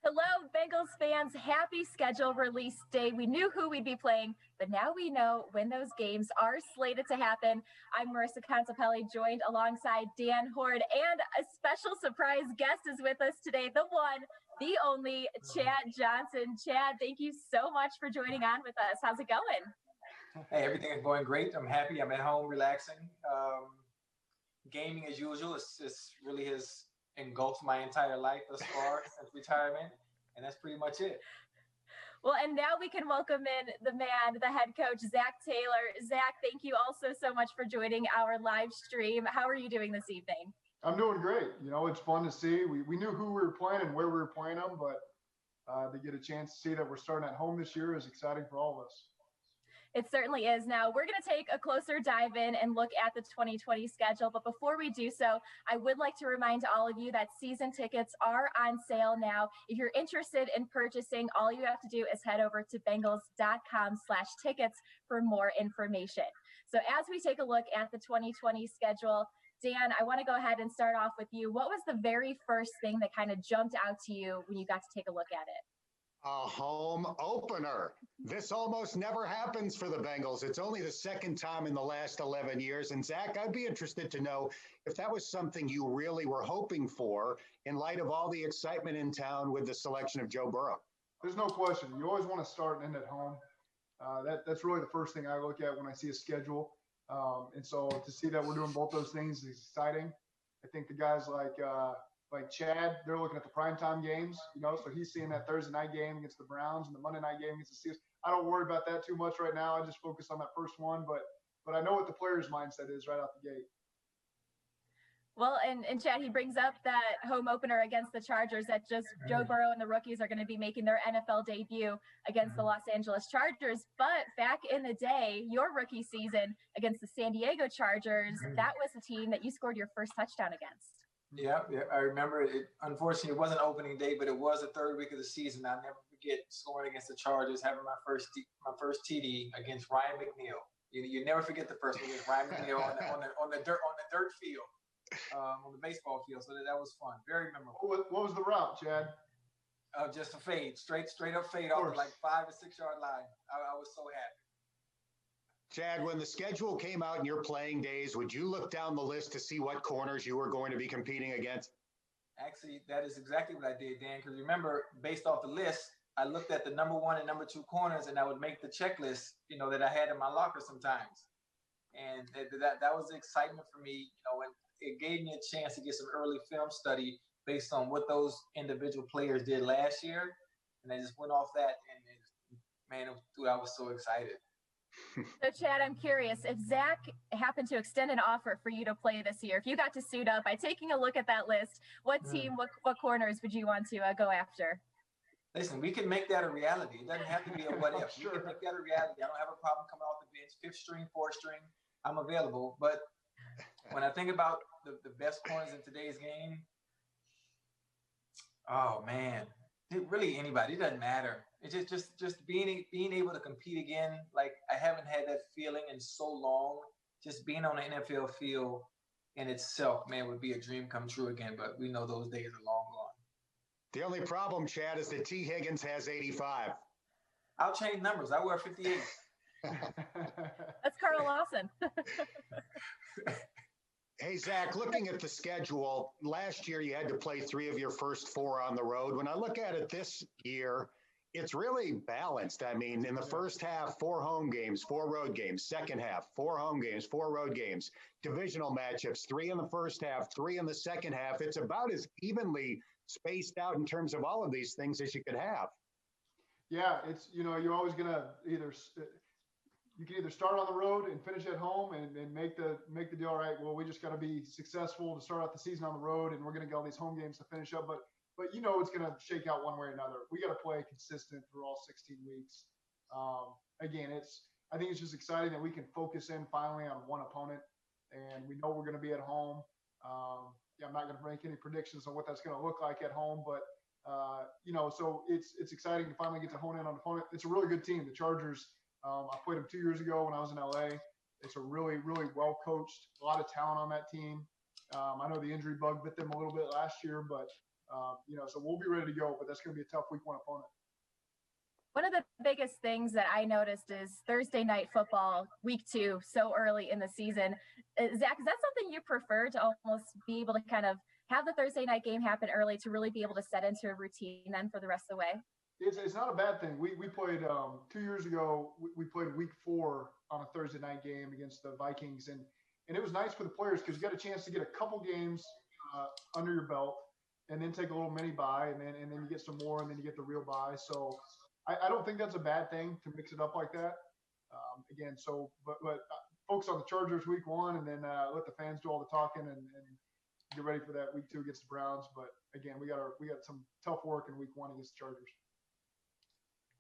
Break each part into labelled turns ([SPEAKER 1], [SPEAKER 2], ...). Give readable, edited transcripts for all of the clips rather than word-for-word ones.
[SPEAKER 1] Hello, Bengals fans. Happy schedule release day. We knew who we'd be playing, but now we know when those games are slated to happen. I'm Marisa Contipelli, joined alongside Dan Hoard, and a special surprise guest is with us today, the one, the only, Chad Johnson. Chad, thank you so much for joining on with us. How's it going?
[SPEAKER 2] Hey, everything is going great. I'm happy. I'm at home relaxing. Gaming as usual. It's really has engulfed my entire life thus far since retirement, and that's pretty much it.
[SPEAKER 1] Well, and now we can welcome in the man, the head coach, Zach Taylor. Zach, thank you also so much for joining our live stream. How are you doing this evening?
[SPEAKER 3] I'm doing great. You know, it's fun to see. We knew who we were playing and where we were playing them, but to get a chance to see that we're starting at home this year is exciting for all of us.
[SPEAKER 1] It certainly is. Now, we're going to take a closer dive in and look at the 2020 schedule. But before we do so, I would like to remind all of you that season tickets are on sale now. If you're interested in purchasing, all you have to do is head over to Bengals.com/tickets for more information. So as we take a look at the 2020 schedule, Dan, I want to go ahead and start off with you. What was the very first thing that kind of jumped out to you when you got to take a look at it?
[SPEAKER 4] A home opener. This almost never happens for the Bengals. It's only the second time in the last 11 years. And Zach, I'd be interested to know if that was something you really were hoping for in light of all the excitement in town with the selection of Joe Burrow.
[SPEAKER 3] There's no question. You always want to start and end at home. That's really the first thing I look at when I see a schedule. And so to see that we're doing both those things is exciting. I think the guys like Chad, they're looking at the primetime games, you know, so he's seeing that Thursday night game against the Browns and the Monday night game against the Steelers. I don't worry about that too much right now. I just focus on that first one, but I know what the player's mindset is right out the gate.
[SPEAKER 1] Well, and Chad, he brings up that home opener against the Chargers that just Joe Burrow and the rookies are going to be making their NFL debut against the Los Angeles Chargers. But back in the day, your rookie season against the San Diego Chargers, that was the team that you scored your first touchdown against.
[SPEAKER 2] Yeah, I remember it. Unfortunately, it wasn't opening day, but it was the third week of the season. I'll never forget scoring against the Chargers, having my first TD against Ryan McNeil. You never forget the first one against Ryan McNeil on the dirt field, on the baseball field. So that was fun, very memorable.
[SPEAKER 3] What was the route, Chad?
[SPEAKER 2] Just a fade, straight up fade off the 5 or 6 yard line. I was so happy.
[SPEAKER 4] Chad, when the schedule came out in your playing days, would you look down the list to see what corners you were going to be competing against?
[SPEAKER 2] Actually, that is exactly what I did, Dan, because remember, based off the list, I looked at the number 1 and number 2 corners, and I would make the checklist, you know, that I had in my locker sometimes. And that was the excitement for me, you know, and it gave me a chance to get some early film study based on what those individual players did last year. And I just went off that, and I was so excited.
[SPEAKER 1] So, Chad, I'm curious, if Zach happened to extend an offer for you to play this year, if you got to suit up by taking a look at that list, what team, what corners would you want to go after?
[SPEAKER 2] Listen, we can make that a reality. It doesn't have to be a what if. Sure. We can make that a reality. I don't have a problem coming off the bench, 5th string, 4th string. I'm available. But when I think about the best corners in today's game, oh, man. Really anybody. It doesn't matter. It's just being able to compete again. Like, I haven't had that feeling in so long. Just being on the NFL field in itself, man, would be a dream come true again. But we know those days are long gone.
[SPEAKER 4] The only problem, Chad, is that Tee Higgins has 85.
[SPEAKER 2] I'll change numbers. I wear 58.
[SPEAKER 1] That's Carl Lawson.
[SPEAKER 4] Hey, Zach, looking at the schedule, last year you had to play 3 of your first 4 on the road. When I look at it this year, it's really balanced. I mean, in the first half, 4 home games, 4 road games. Second half, 4 home games, 4 road games. Divisional matchups, 3 in the first half, 3 in the second half. It's about as evenly spaced out in terms of all of these things as you could have.
[SPEAKER 3] Yeah, it's, you know, you're always going to you can either start on the road and finish at home and make the deal. All right, well, we just got to be successful to start out the season on the road, and we're going to get all these home games to finish up. But you know it's going to shake out one way or another. We got to play consistent through all 16 weeks. Again, I think it's just exciting that we can focus in finally on one opponent, and we know we're going to be at home. I'm not going to make any predictions on what that's going to look like at home, but you know, so it's exciting to finally get to hone in on an opponent. It's a really good team, the Chargers. I played them 2 years ago when I was in LA. It's a really, really well coached, a lot of talent on that team. I know the injury bug bit them a little bit last year, but So we'll be ready to go, but that's going to be a tough week one opponent.
[SPEAKER 1] One of the biggest things that I noticed is Thursday night football, week 2, so early in the season. Zach, is that something you prefer, to almost be able to kind of have the Thursday night game happen early to really be able to set into a routine then for the rest of the way?
[SPEAKER 3] It's not a bad thing. We played 2 years ago. We played week 4 on a Thursday night game against the Vikings, and it was nice for the players because you got a chance to get a couple games under your belt, and then take a little mini bye, and then you get some more, and then you get the real bye. So I don't think that's a bad thing to mix it up like that. But focus on the Chargers week 1, and then let the fans do all the talking and get ready for that week 2 against the Browns. But again, we got some tough work in week 1 against the Chargers.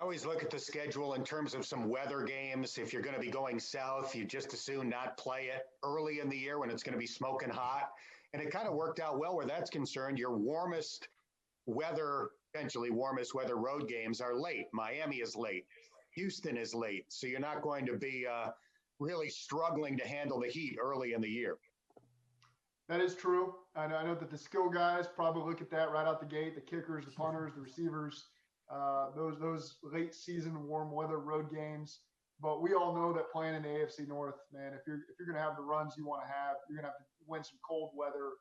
[SPEAKER 4] I always look at the schedule in terms of some weather games. If you're going to be going south, you just as soon not play it early in the year when it's going to be smoking hot. And it kind of worked out well where that's concerned. Your potentially warmest weather road games are late. Miami is late. Houston is late. So you're not going to be really struggling to handle the heat early in the year.
[SPEAKER 3] That is true. I know that the skill guys probably look at that right out the gate, the kickers, the punters, the receivers, those late season warm weather road games. But we all know that playing in the AFC North, man, if you're going to have the runs you want to have, you're going to have to win some cold weather,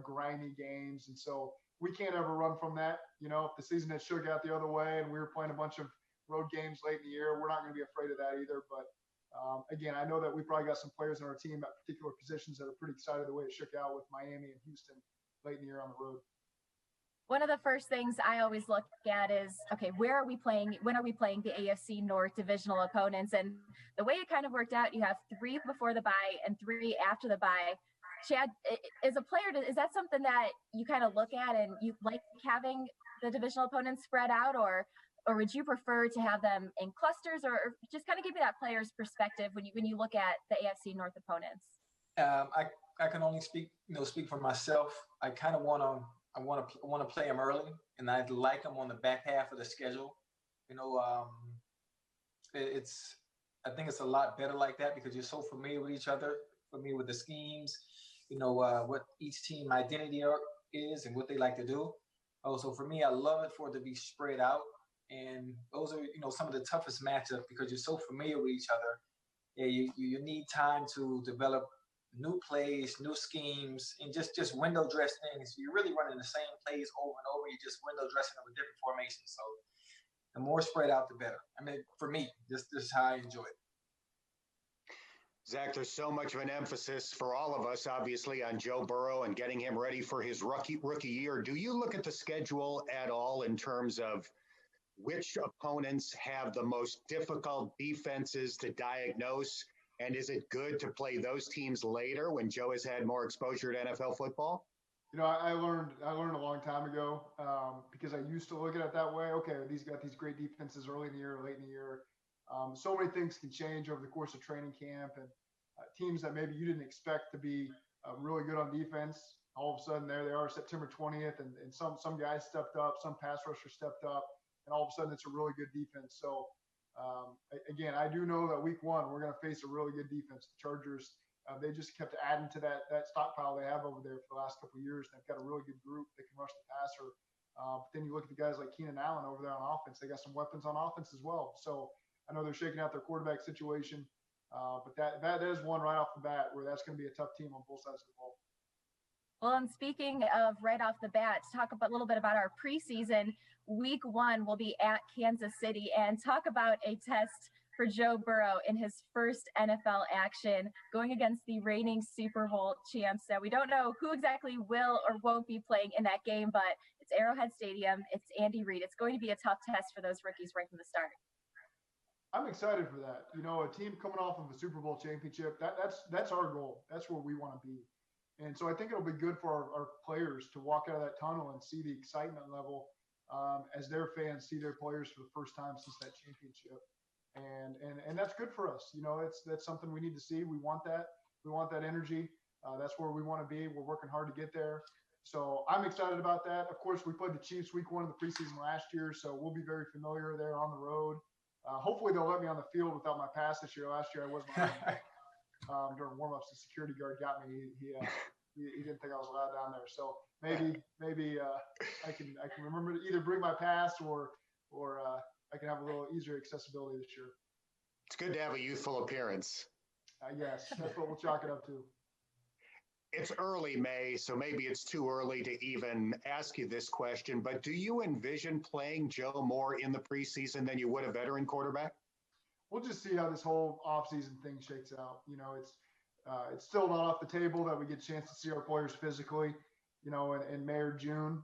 [SPEAKER 3] grimy games. And so we can't ever run from that. If the season had shook out the other way and we were playing a bunch of road games late in the year, we're not going to be afraid of that either. But again, I know that we probably got some players in our team at particular positions that are pretty excited the way it shook out with Miami and Houston late in the year on the road.
[SPEAKER 1] One of the first things I always look at is, okay, where are we playing? When are we playing the AFC North divisional opponents? And the way it kind of worked out, you have 3 before the bye and 3 after the bye. Chad, as a player, is that something that you kind of look at and you like having the divisional opponents spread out, or would you prefer to have them in clusters, or just kind of give me that player's perspective when you look at the AFC North opponents?
[SPEAKER 2] I can only speak for myself. I kind of want to play them early, and I like them on the back half of the schedule. I think it's a lot better like that because you're so familiar with each other, familiar with the schemes, what each team identity is and what they like to do. Also, for me, I love it for it to be spread out, and those are some of the toughest matchups because you're so familiar with each other. Yeah, you need time to develop new plays, new schemes, and just window dress things. You're really running the same plays over and over. You're just window dressing them with different formations. So the more spread out, the better. I mean, for me, this is how I enjoy it.
[SPEAKER 4] Zach, there's so much of an emphasis for all of us, obviously, on Joe Burrow and getting him ready for his rookie year. Do you look at the schedule at all in terms of which opponents have the most difficult defenses to diagnose? And is it good to play those teams later when Joe has had more exposure to NFL football?
[SPEAKER 3] I learned a long time ago because I used to look at it that way. Okay, these got these great defenses early in the year, late in the year. So many things can change over the course of training camp, and teams that maybe you didn't expect to be really good on defense, all of a sudden there they are September 20th, and some guys stepped up, some pass rushers stepped up, and all of a sudden it's a really good defense. So again, I do know that week 1 we're going to face a really good defense. The Chargers, they just kept adding to that stockpile they have over there for the last couple of years. They've got a really good group. They can rush the passer. But then you look at the guys like Keenan Allen over there on offense. They got some weapons on offense as well. So I know they're shaking out their quarterback situation, but that is one right off the bat where that's going to be a tough team on both sides of the ball.
[SPEAKER 1] Well, and speaking of right off the bat, to talk a little bit about our preseason, week 1 will be at Kansas City, and talk about a test for Joe Burrow in his first NFL action, going against the reigning Super Bowl champs. So we don't know who exactly will or won't be playing in that game, but it's Arrowhead Stadium. It's Andy Reid. It's going to be a tough test for those rookies right from the start.
[SPEAKER 3] I'm excited for that. A team coming off of a Super Bowl championship, that's our goal. That's where we want to be. And so I think it'll be good for our players to walk out of that tunnel and see the excitement level as their fans see their players for the first time since that championship. And that's good for us. That's something we need to see. We want that. We want that energy. That's where we want to be. We're working hard to get there. So I'm excited about that. Of course, we played the Chiefs week 1 of the preseason last year, so we'll be very familiar there on the road. Hopefully they'll let me on the field without my pass this year. Last year I wasn't during warm-ups. The security guard got me. He he didn't think I was allowed down there. So maybe I can remember to either bring my pass or I can have a little easier accessibility this year.
[SPEAKER 4] It's good to have a youthful appearance.
[SPEAKER 3] Yes, that's what we'll chalk it up to.
[SPEAKER 4] It's early May, so maybe it's too early to even ask you this question, but do you envision playing Joe more in the preseason than you would a veteran quarterback?
[SPEAKER 3] We'll just see how this whole offseason thing shakes out. It's still not off the table that we get a chance to see our players physically, in May or June.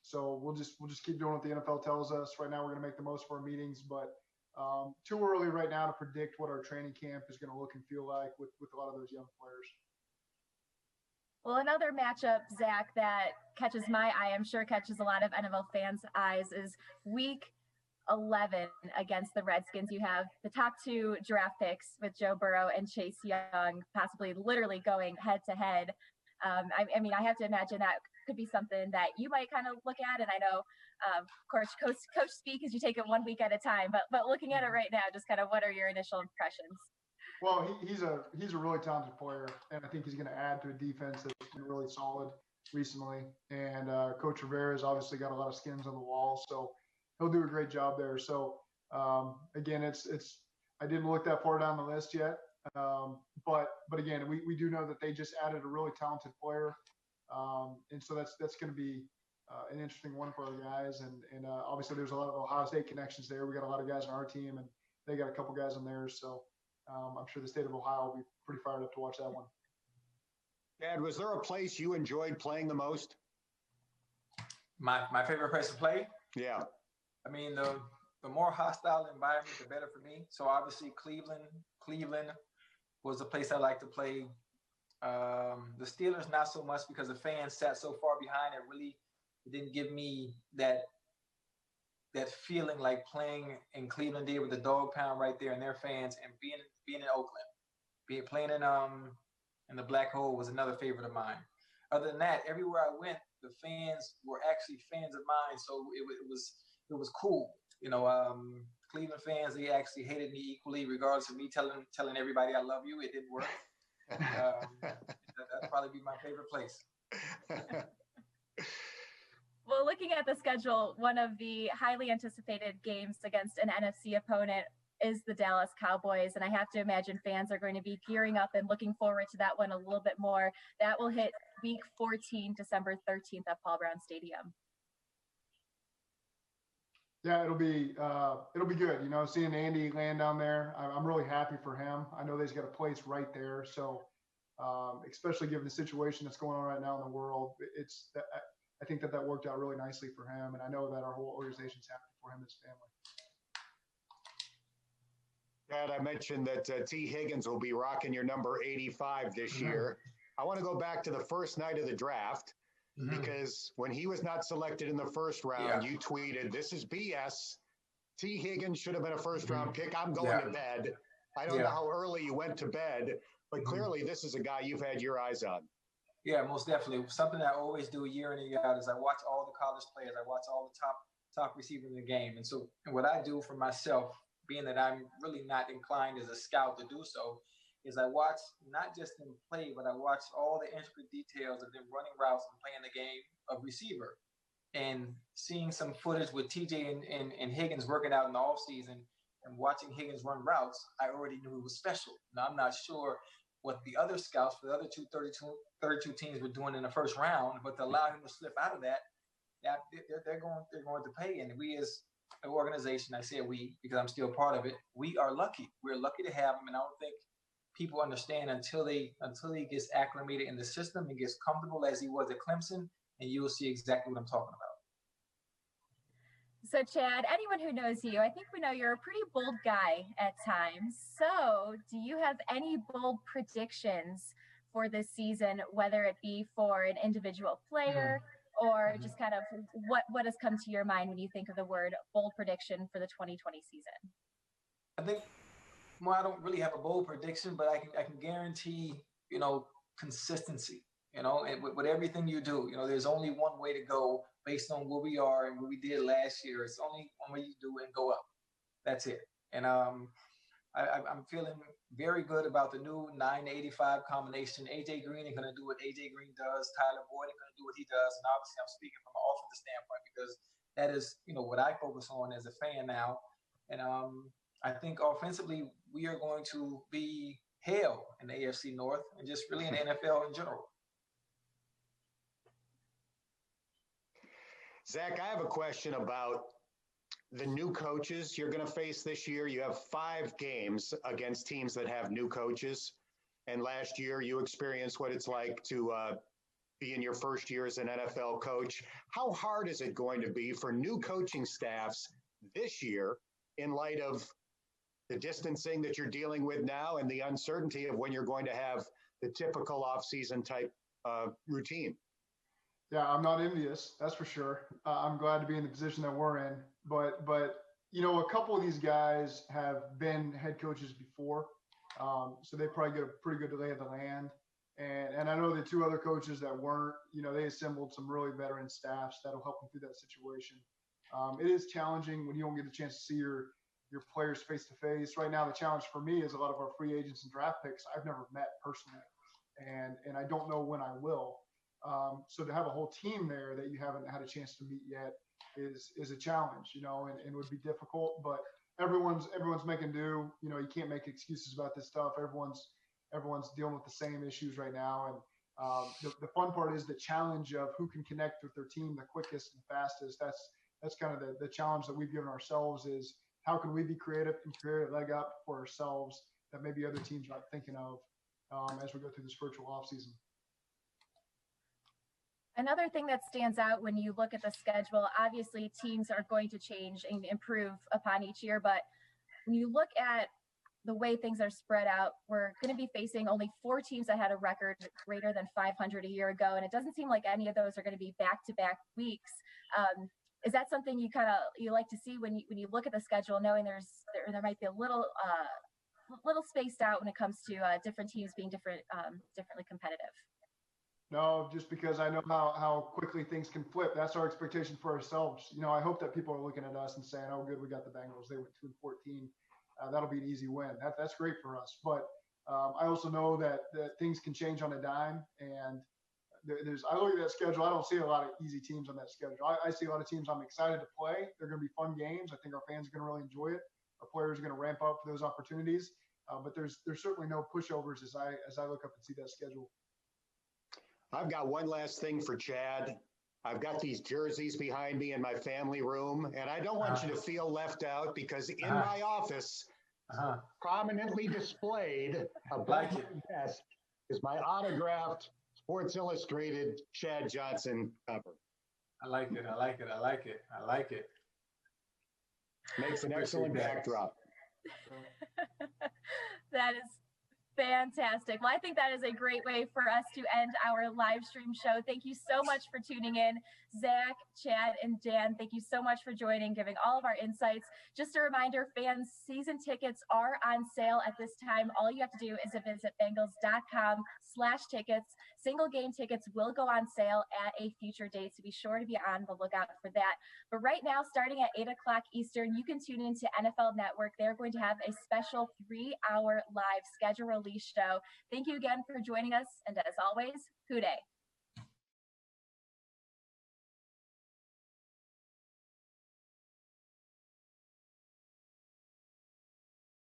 [SPEAKER 3] So we'll just keep doing what the NFL tells us. Right now, we're going to make the most of our meetings, but too early right now to predict what our training camp is going to look and feel like with a lot of those young players.
[SPEAKER 1] Well, another matchup, Zach, that catches my eye, I'm sure catches a lot of NFL fans' eyes, is Week 11 against the Redskins. You have the top two draft picks with Joe Burrow and Chase Young, possibly literally going head to head. I mean, I have to imagine that could be something that you might kind of look at. And I know, of course, coach speak as you take it 1 week at a time. But looking at it right now, just kind of what are your initial impressions?
[SPEAKER 3] Well, he's a really talented player, and I think he's going to add to a defense that's been really solid recently. And Coach Rivera's obviously got a lot of skins on the wall, so he'll do a great job there. So again, it's I didn't look that far down the list yet, but again, we do know that they just added a really talented player, and so that's going to be an interesting one for our guys. And obviously, there's a lot of Ohio State connections there. We got a lot of guys on our team, and they got a couple guys on theirs. So I'm sure the state of Ohio will be pretty fired up to watch that one.
[SPEAKER 4] Dad, was there a place you enjoyed playing the most?
[SPEAKER 2] My favorite place to play?
[SPEAKER 4] Yeah.
[SPEAKER 2] I mean, the more hostile environment, the better for me. So obviously Cleveland was the place I like to play. The Steelers, not so much because the fans sat so far behind. It didn't give me that feeling like playing in Cleveland did with the dog pound right there and their fans, and being in Oakland, playing in the Black Hole was another favorite of mine. Other than that, everywhere I went, the fans were actually fans of mine, so it was cool. Cleveland fans, they actually hated me equally, regardless of me telling everybody I love you. It didn't work. That'd probably be my favorite place.
[SPEAKER 1] Well, looking at the schedule, one of the highly anticipated games against an NFC opponent is the Dallas Cowboys. And I have to imagine fans are going to be gearing up and looking forward to that one a little bit more. That will hit Week 14, December 13th at Paul Brown Stadium.
[SPEAKER 3] Yeah, it'll be good. Seeing Andy land down there, I'm really happy for him. I know he's got a place right there. So especially given the situation that's going on right now in the world, I think that worked out really nicely for him. And I know that our whole organization's happy for him and his family.
[SPEAKER 4] Dad, I mentioned that Tee Higgins will be rocking your number 85 this year. I want to go back to the first night of the draft, because when he was not selected in the first round, you tweeted, "This is BS. Tee Higgins should have been a first-round pick. I'm going to bed." I don't know how early you went to bed, but clearly this is a guy you've had your eyes on.
[SPEAKER 2] Yeah, most definitely. Something I always do year in and year out is I watch all the college players. I watch all the top receivers in the game. And so what I do for myself, being that I'm really not inclined as a scout to do so, is I watch not just them play, but I watch all the intricate details of them running routes and playing the game of receiver. And seeing some footage with TJ and Higgins working out in the offseason and watching Higgins run routes, I already knew it was special. Now, I'm not sure what the other scouts for the other 32 teams were doing in the first round, but to allow him to slip out of that, they're going to pay. And we as an organization, I say we because I'm still part of it, we are lucky. We're lucky to have him, and I don't think people understand until he gets acclimated in the system and gets comfortable as he was at Clemson, and you will see exactly what I'm talking about.
[SPEAKER 1] So, Chad, anyone who knows you, I think we know you're a pretty bold guy at times. So do you have any bold predictions for this season, whether it be for an individual player or just kind of what has come to your mind when you think of the word bold prediction for the 2020 season?
[SPEAKER 2] I think, well, I don't really have a bold prediction, but I can guarantee, consistency, and with everything you do, there's only one way to go based on where we are and what we did last year. It's only one way you do it and go up. That's it. And I I'm feeling very good about the new 9 to 85 combination. AJ Green is going to do what AJ Green does. Tyler Boyd is going to do what he does. And obviously, I'm speaking from an offensive standpoint because that is, what I focus on as a fan now. And I think offensively, we are going to be hell in the AFC North and just really in the NFL in general.
[SPEAKER 4] Zach, I have a question about the new coaches you're going to face this year. You have 5 games against teams that have new coaches. And last year you experienced what it's like to be in your first year as an NFL coach. How hard is it going to be for new coaching staffs this year in light of the distancing that you're dealing with now and the uncertainty of when you're going to have the typical off-season type routine?
[SPEAKER 3] Yeah, I'm not envious, that's for sure. I'm glad to be in the position that we're in. But a couple of these guys have been head coaches before, so they probably get a pretty good lay of the land. And I know the 2 other coaches that weren't, they assembled some really veteran staffs that'll help them through that situation. It is challenging when you don't get a chance to see your players face to face. Right now, the challenge for me is a lot of our free agents and draft picks I've never met personally, and I don't know when I will. So to have a whole team there that you haven't had a chance to meet yet is a challenge, and would be difficult, but everyone's making do. You can't make excuses about this stuff. Everyone's dealing with the same issues right now. And the fun part is the challenge of who can connect with their team the quickest and fastest. That's kind of the challenge that we've given ourselves is how can we be creative and create a leg up for ourselves that maybe other teams aren't thinking of as we go through this virtual offseason.
[SPEAKER 1] Another thing that stands out when you look at the schedule, obviously teams are going to change and improve upon each year, but when you look at the way things are spread out, we're going to be facing only 4 teams that had a record greater than 500 a year ago, and it doesn't seem like any of those are going to be back-to-back weeks. Is that something you like to see when you look at the schedule, knowing there might be a little spaced out when it comes to different teams being differently competitive?
[SPEAKER 3] No, just because I know how quickly things can flip. That's our expectation for ourselves. I hope that people are looking at us and saying, "Oh, good, we got the Bengals. They went 2-14. That'll be an easy win." That's great for us. But I also know that things can change on a dime. And I look at that schedule. I don't see a lot of easy teams on that schedule. I see a lot of teams I'm excited to play. They're going to be fun games. I think our fans are going to really enjoy it. Our players are going to ramp up for those opportunities. But there's certainly no pushovers as I look up and see that schedule.
[SPEAKER 4] I've got one last thing for Chad. I've got these jerseys behind me in my family room, and I don't want you to feel left out because in my office, prominently displayed above my desk is my autographed Sports Illustrated Chad Johnson cover.
[SPEAKER 2] I like it.
[SPEAKER 4] Makes an excellent backdrop.
[SPEAKER 1] That is fantastic. Well, I think that is a great way for us to end our live stream show. Thank you so much for tuning in. Zach, Chad, and Dan, thank you so much for joining, giving all of our insights. Just a reminder, fans, season tickets are on sale at this time. All you have to do is visit Bengals.com/tickets. Single game tickets will go on sale at a future date, so be sure to be on the lookout for that. But right now, starting at 8 o'clock Eastern, you can tune into NFL Network. They're going to have a special 3-hour live schedule release show. Thank you again for joining us, and as always, Houday.